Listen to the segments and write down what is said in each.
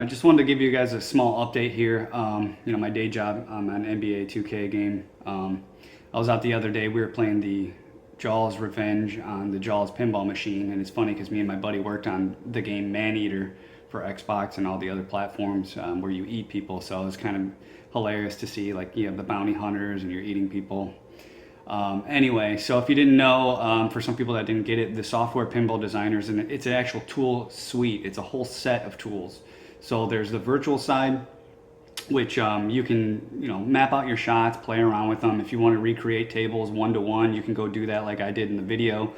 I just wanted to give you guys a small update here. My day job, I'm an NBA 2K game. I was out the other day, we were playing the Jaws Revenge on the Jaws pinball machine, and it's funny because me and my buddy worked on the game Maneater for Xbox and all the other platforms where you eat people, so it's kind of hilarious to see, like, you have the bounty hunters and you're eating people. Anyway, so if you didn't know, for some people that didn't get it, the software Pinball Designers, and it's an actual tool suite. It's a whole set of tools. So there's the virtual side, which you can map out your shots, play around with them. If you want to recreate tables one to one, you can go do that like I did in the video.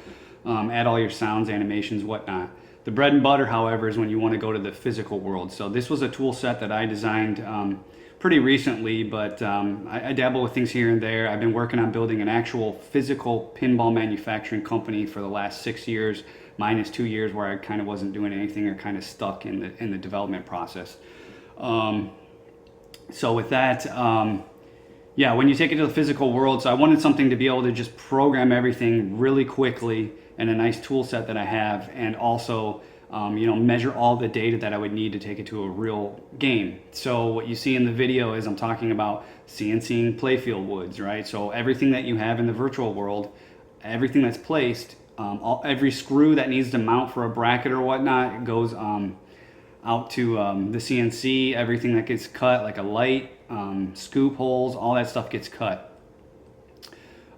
Add all your sounds, animations, whatnot. The bread and butter, however, is when you want to go to the physical world. So this was a tool set that I designed pretty recently, but I dabble with things here and there. I've been working on building an actual physical pinball manufacturing company for the last 6 years, minus 2 years where I kind of wasn't doing anything or kind of stuck in the development process. So with that, yeah, when you take it to the physical world, so I wanted something to be able to just program everything really quickly and a nice tool set that I have, and also measure all the data that I would need to take it to a real game. So what you see in the video is I'm talking about CNCing playfield woods, right? So everything that you have in the virtual world, everything that's placed, every screw that needs to mount for a bracket or whatnot goes out to the CNC. Everything that gets cut, like a light, scoop holes, all that stuff gets cut.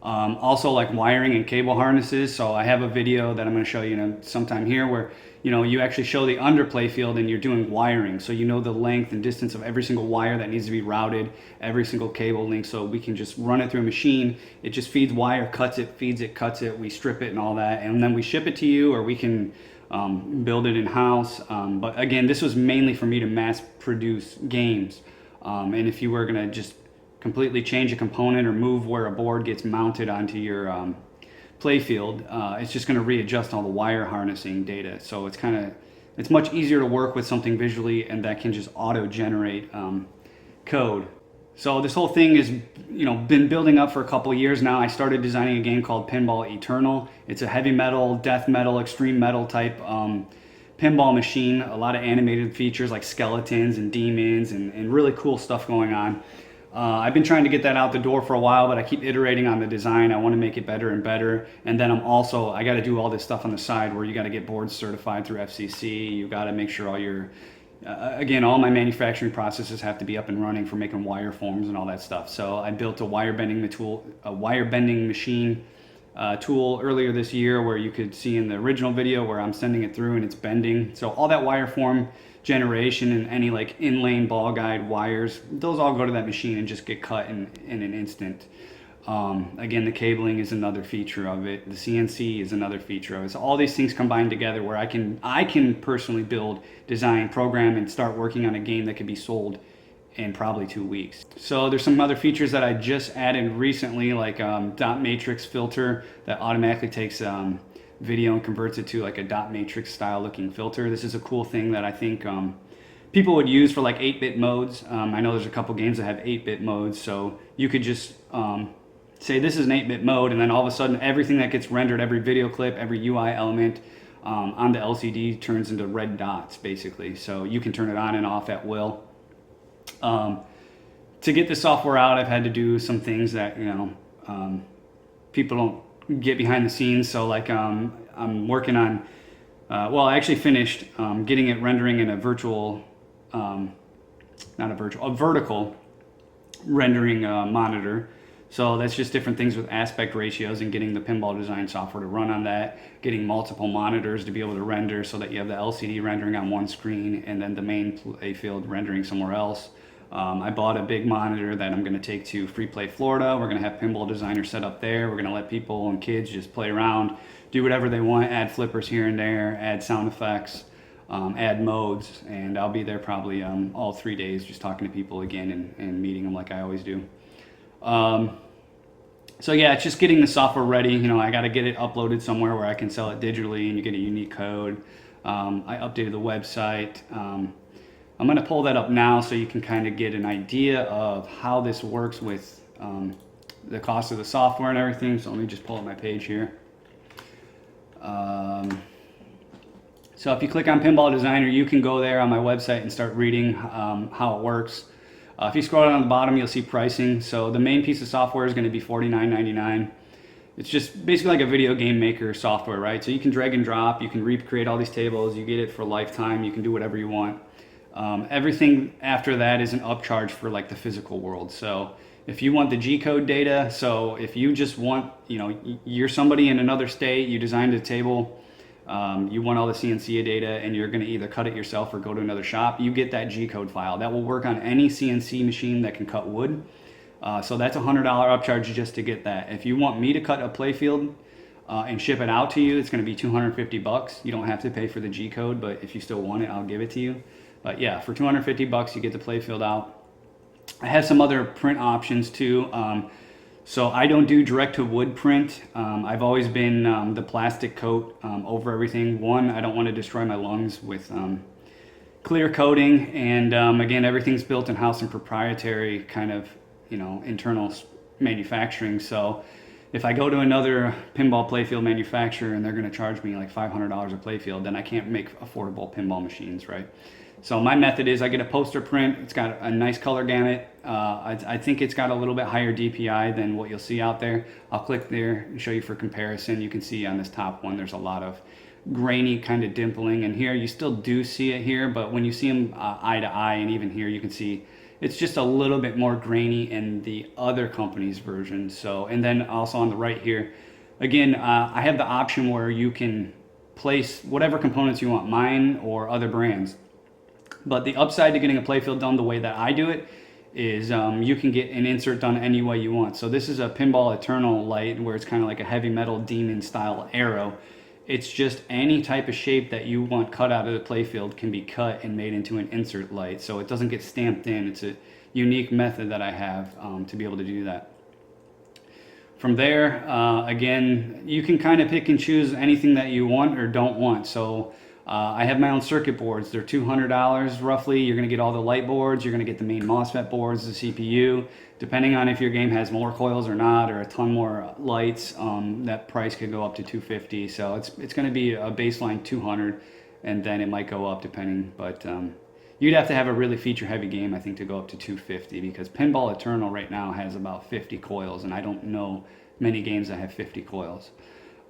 Also, like wiring and cable harnesses. So I have a video that I'm going to show you sometime here where you actually show the underplay field and you're doing wiring, so you know the length and distance of every single wire that needs to be routed, every single cable link, so we can just run it through a machine. It just feeds wire, cuts it, feeds it, cuts it, we strip it and all that, and then we ship it to you, or we can build it in-house. But again, this was mainly for me to mass produce games, and if you were going to just completely change a component or move where a board gets mounted onto your playfield, it's just going to readjust all the wire harnessing data. So it's much easier to work with something visually, and that can just auto generate code. So this whole thing is been building up for a couple years now. I started designing a game called Pinball Eternal. It's a heavy metal, death metal, extreme metal type pinball machine. A lot of animated features like skeletons and demons and really cool stuff going on. I've been trying to get that out the door for a while, but I keep iterating on the design. I want to make it better and better. And then I got to do all this stuff on the side where you got to get boards certified through FCC. You got to make sure all your, again, all my manufacturing processes have to be up and running for making wire forms and all that stuff. So I built a wire bending machine tool earlier this year, where you could see in the original video where I'm sending it through and it's bending. So all that wire form generation and any like in-lane ball guide wires, those all go to that machine and just get cut in an instant. Again, the cabling is another feature of it. The CNC is another feature of it. So all these things combined together where I can personally build, design, program, and start working on a game that could be sold in probably 2 weeks. So there's some other features that I just added recently, like dot matrix filter that automatically takes video and converts it to like a dot matrix style looking filter. This is a cool thing that I think people would use for like 8-bit modes. I know there's a couple games that have 8-bit modes, so you could just say this is an 8-bit mode, and then all of a sudden everything that gets rendered, every video clip, every UI element on the LCD turns into red dots basically. So you can turn it on and off at will. To get the software out, I've had to do some things that people don't get behind the scenes. So like I'm working on, I actually finished getting it rendering in a virtual, a vertical rendering monitor. So that's just different things with aspect ratios and getting the Pinball Design software to run on that, getting multiple monitors to be able to render so that you have the LCD rendering on one screen and then the main playfield rendering somewhere else. I bought a big monitor that I'm going to take to Free Play Florida. We're going to have Pinball Designer set up there. We're going to let people and kids just play around, do whatever they want, add flippers here and there, add sound effects, add modes, and I'll be there probably all 3 days just talking to people again and meeting them like I always do. So yeah, it's just getting the software ready. I got to get it uploaded somewhere where I can sell it digitally and you get a unique code. I updated the website. I'm going to pull that up now so you can kind of get an idea of how this works with the cost of the software and everything. So let me just pull up my page here. So if you click on Pinball Designer, you can go there on my website and start reading how it works. If you scroll down to the bottom, you'll see pricing. So the main piece of software is going to be $49.99. It's just basically like a video game maker software, right? So you can drag and drop, you can recreate all these tables, you get it for a lifetime, you can do whatever you want. Everything after that is an upcharge for like the physical world. So if you want the G-code data, so if you just want, you know, you're somebody in another state, you designed a table, you want all the CNC data, and you're going to either cut it yourself or go to another shop, you get that G-code file. That will work on any CNC machine that can cut wood. So that's a $100 upcharge just to get that. If you want me to cut a playfield and ship it out to you, it's going to be $250. You don't have to pay for the G-code, but if you still want it, I'll give it to you. But yeah, for $250, you get the playfield out. I have some other print options too. So I don't do direct to wood print. I've always been the plastic coat over everything. One, I don't want to destroy my lungs with clear coating, and again, everything's built in-house and proprietary kind of, you know, internal manufacturing. So if I go to another pinball playfield manufacturer and they're going to charge me like $500 a playfield, then I can't make affordable pinball machines, right? So my method is I get a poster print. It's got a nice color gamut. I think it's got a little bit higher DPI than what you'll see out there. I'll click there and show you for comparison. You can see on this top one, there's a lot of grainy kind of dimpling. And here, you still do see it here, but when you see them eye to eye, and even here, you can see it's just a little bit more grainy in the other company's version. So, and then also on the right here, again, I have the option where you can place whatever components you want, mine or other brands. But the upside to getting a playfield done the way that I do it is you can get an insert done any way you want. So this is a Pinball Eternal light where it's kind of like a heavy metal demon style arrow. It's just any type of shape that you want cut out of the playfield can be cut and made into an insert light. So it doesn't get stamped in. It's a unique method that I have to be able to do that. From there, again, you can kind of pick and choose anything that you want or don't want. So I have my own circuit boards. They're $200 roughly. You're going to get all the light boards. You're going to get the main MOSFET boards, the CPU. Depending on if your game has more coils or not, or a ton more lights, that price could go up to $250. So it's going to be a baseline $200, and then it might go up depending. But you'd have to have a really feature-heavy game, I think, to go up to $250, because Pinball Eternal right now has about 50 coils, and I don't know many games that have 50 coils.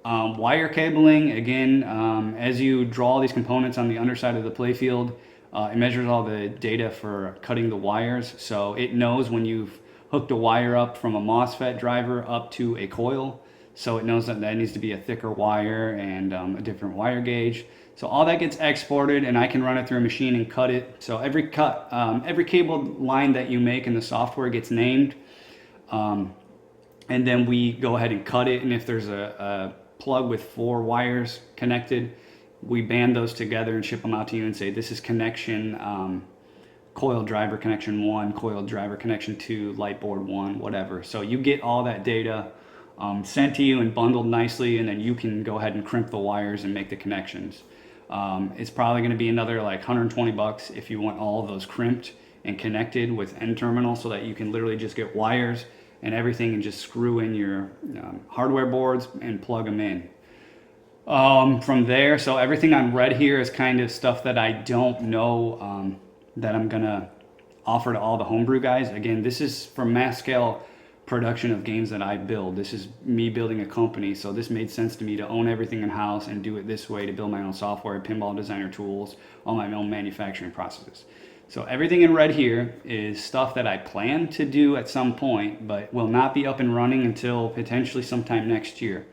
Wire cabling, again, as you draw these components on the underside of the playfield, it measures all the data for cutting the wires. So it knows when you've hooked a wire up from a MOSFET driver up to a coil. So it knows that that needs to be a thicker wire and a different wire gauge. So all that gets exported, and I can run it through a machine and cut it. So every cable line that you make in the software gets named. And then we go ahead and cut it. And if there's a plug with 4 wires connected, we band those together and ship them out to you and say, this is connection coil driver connection 1, coil driver connection 2, light board 1, whatever. So you get all that data sent to you and bundled nicely, and then you can go ahead and crimp the wires and make the connections. It's probably going to be another like $120 if you want all of those crimped and connected with end terminals, so that you can literally just get wires and everything and just screw in your hardware boards and plug them in. From there, so everything on red here is kind of stuff that I don't know that I'm gonna offer to all the homebrew guys. Again, this is for mass scale production of games that I build. This is me building a company, so this made sense to me to own everything in-house and do it this way, to build my own software, Pinball Designer tools, all my own manufacturing processes. So everything in red here is stuff that I plan to do at some point, but will not be up and running until potentially sometime next year.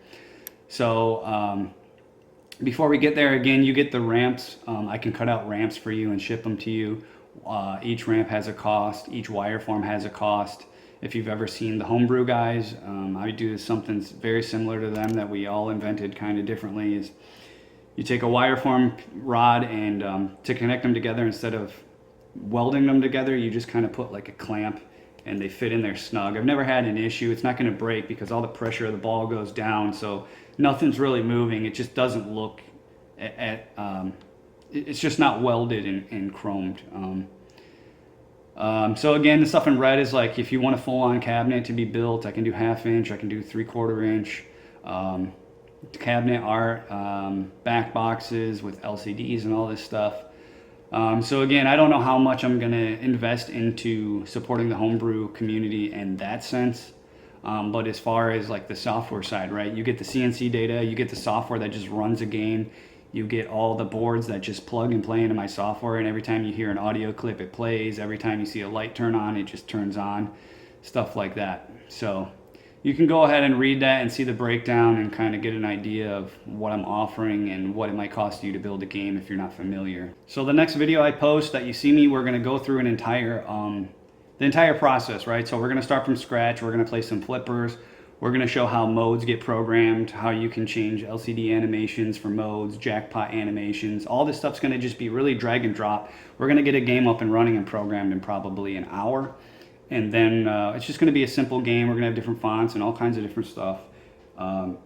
So before we get there, again, you get the ramps. I can cut out ramps for you and ship them to you. Each ramp has a cost. Each wire form has a cost. If you've ever seen the homebrew guys, I do something very similar to them that we all invented kind of differently. Is you take a wire form rod, and to connect them together, instead of welding them together, you just kind of put like a clamp and they fit in there snug. I've never had an issue. It's not going to break because all the pressure of the ball goes down, so nothing's really moving. It just doesn't look it's just not welded and chromed. So again, the stuff in red is like, if you want a full-on cabinet to be built, I can do 1/2 inch, I can do 3/4 inch. cabinet art, back boxes with LCDs and all this stuff. So again, I don't know how much I'm gonna invest into supporting the homebrew community in that sense. But as far as like the software side, right? You get the CNC data, you get the software that just runs a game, you get all the boards that just plug and play into my software, and every time you hear an audio clip, it plays. Every time you see a light turn on, it just turns on, stuff like that. So you can go ahead and read that and see the breakdown and kind of get an idea of what I'm offering and what it might cost you to build a game if you're not familiar. So the next video I post that you see me, we're going to go through an entire the entire process, right? So we're going to start from scratch. We're going to play some flippers. We're going to show how modes get programmed, how you can change LCD animations for modes, jackpot animations. All this stuff's going to just be really drag and drop. We're going to get a game up and running and programmed in probably an hour. And then it's just going to be a simple game. We're going to have different fonts and all kinds of different stuff. And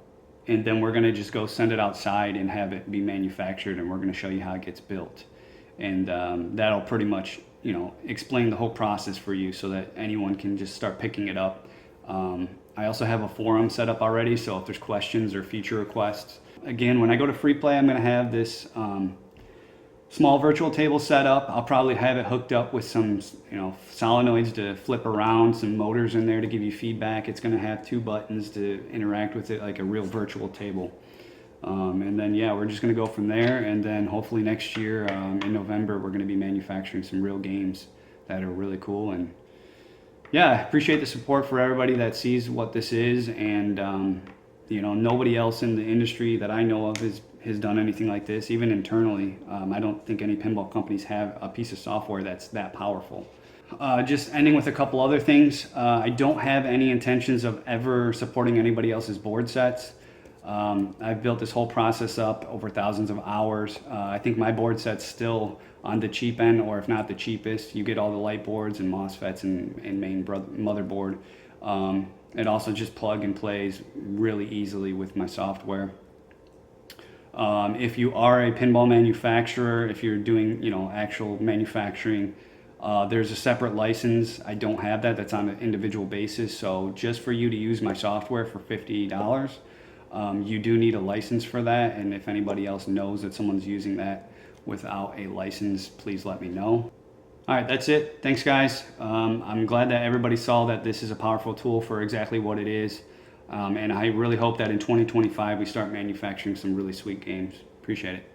then we're going to just go send it outside and have it be manufactured, and we're going to show you how it gets built. And that'll pretty much, you know, explain the whole process for you so that anyone can just start picking it up. I also have a forum set up already, so if there's questions or feature requests. Again, when I go to free play, I'm going to have this small virtual table set up. I'll probably have it hooked up with some, you know, solenoids to flip around, some motors in there to give you feedback. It's going to have 2 buttons to interact with it like a real virtual table. And then, yeah, we're just going to go from there. And then hopefully next year in November, we're going to be manufacturing some real games that are really cool. And yeah, I appreciate the support for everybody that sees what this is. And, you know, nobody else in the industry that I know of has done anything like this, even internally. I don't think any pinball companies have a piece of software that's that powerful. Just ending with a couple other things. I don't have any intentions of ever supporting anybody else's board sets. I've built this whole process up over thousands of hours. I think my board set's still on the cheap end, or if not the cheapest. You get all the light boards and MOSFETs and main motherboard. It also just plug and plays really easily with my software. If you are a pinball manufacturer, if you're doing, you know, actual manufacturing, there's a separate license. I don't have that. That's on an individual basis. So just for you to use my software for $50, you do need a license for that. And if anybody else knows that someone's using that without a license, please let me know. All right, that's it. Thanks, guys. I'm glad that everybody saw that this is a powerful tool for exactly what it is. And I really hope that in 2025 we start manufacturing some really sweet games. Appreciate it.